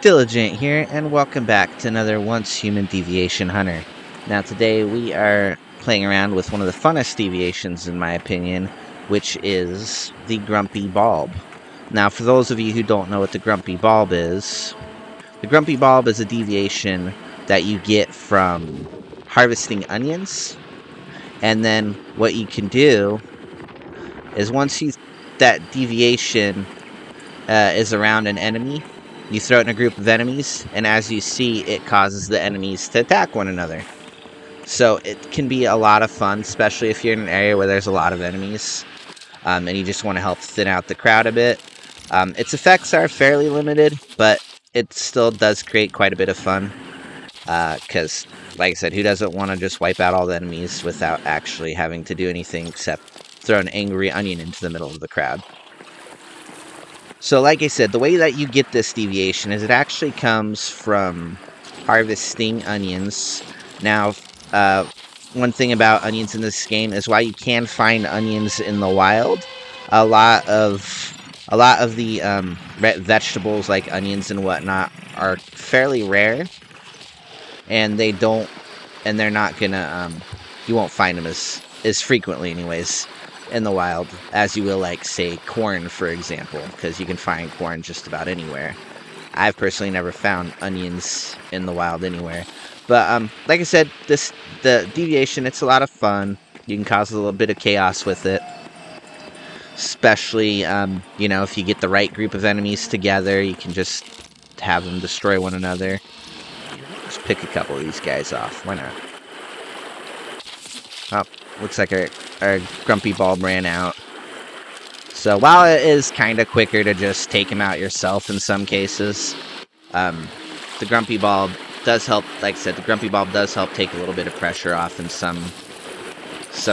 Diligent here, and welcome back to another Once Human Deviation Hunter. Now today we are playing around with one of the funnest deviations in my opinion, which is the Grumpy Bulb. Now for those of you who don't know what the Grumpy Bulb is, the Grumpy Bulb is a deviation that you get from harvesting onions, and then what you can do is once that deviation is around an enemy, you throw it in a group of enemies, and as you see, it causes the enemies to attack one another. So it can be a lot of fun, especially if you're in an area where there's a lot of enemies, and you just want to help thin out the crowd a bit. Its effects are fairly limited, but it still does create quite a bit of fun, because, like I said, who doesn't want to just wipe out all the enemies without actually having to do anything except throw an angry onion into the middle of the crowd? So like I said, the way that you get this deviation is it actually comes from harvesting onions. Now, one thing about onions in this game is while you can find onions in the wild, a lot of the vegetables like onions and whatnot are fairly rare, and they're not gonna you won't find them as frequently anyways in the wild as you will, like, say, corn, for example, because you can find corn just about anywhere. I've personally never found onions in the wild anywhere. But like I said, the deviation, it's a lot of fun. You can cause a little bit of chaos with it, especially if you get the right group of enemies together. You can just have them destroy one another. Just pick a couple of these guys off. Why not? Oh, looks like our Grumpy Bulb ran out. So while it is kind of quicker to just take him out yourself in some cases, the Grumpy Bulb does help. Like I said, the Grumpy Bulb does help take a little bit of pressure off in some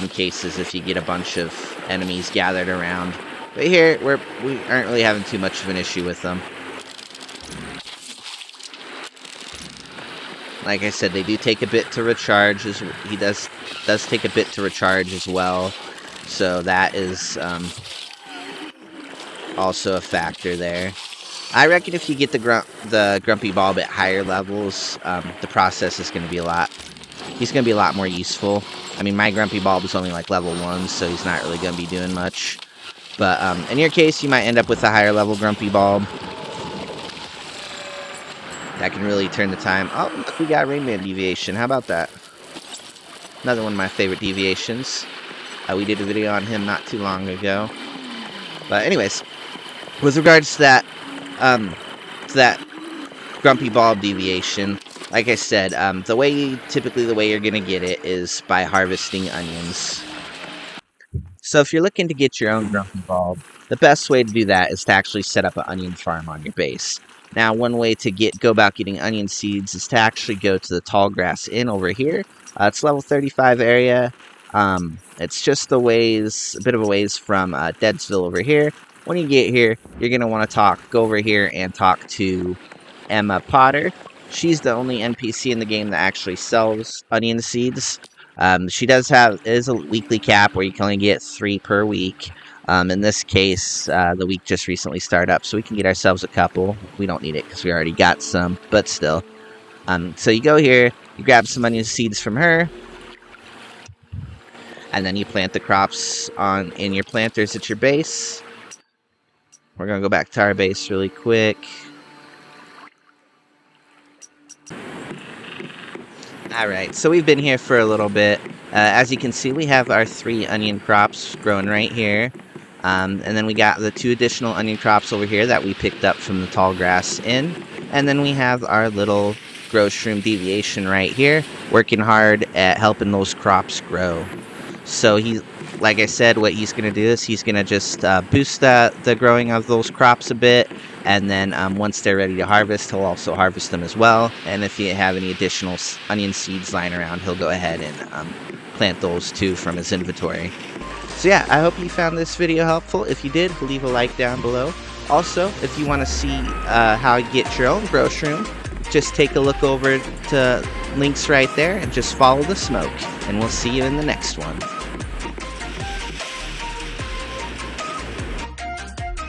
cases if you get a bunch of enemies gathered around. But here we aren't really having too much of an issue with them. Like I said, they do take a bit to recharge. He does take a bit to recharge as well, so that is also a factor there. I reckon if you get the Grumpy Bulb at higher levels, the process is going to be he's going to be a lot more useful. I mean, my Grumpy Bulb is only like level 1, so he's not really going to be doing much. But in your case, you might end up with a higher level Grumpy Bulb. That can really turn the time. Oh, look, we got Rainman Deviation. How about that? Another one of my favorite deviations. We did a video on him not too long ago. But anyways, with regards to that Grumpy Bulb deviation, like I said, the way you're gonna get it is by harvesting onions. So if you're looking to get your own Grumpy Bulb, the best way to do that is to actually set up an onion farm on your base. Now, one way to go about getting onion seeds is to actually go to the Tall Grass Inn over here. It's level 35 area. It's just a bit of a ways from Deadsville over here. When you get here, you're going to want to go over here and talk to Emma Potter. She's the only NPC in the game that actually sells onion seeds. She is a weekly cap where you can only get 3 per week. In this case, the week just recently started up, so we can get ourselves a couple. We don't need it because we already got some, but still. So you go here, you grab some onion seeds from her, and then you plant the crops in your planters at your base. We're going to go back to our base really quick. Alright, so we've been here for a little bit. As you can see, we have our 3 onion crops growing right here. And then we got the 2 additional onion crops over here that we picked up from the Tall Grass Inn. And then we have our little grow shroom deviation right here, working hard at helping those crops grow. So like I said, what he's going to do is he's going to just boost the growing of those crops a bit. And then once they're ready to harvest, he'll also harvest them as well. And if you have any additional onion seeds lying around, he'll go ahead and plant those too from his inventory. So yeah, I hope you found this video helpful. If you did, leave a like down below. Also, if you want to see how you get your own grow shroom, just take a look over to links right there and just follow the smoke. And we'll see you in the next one.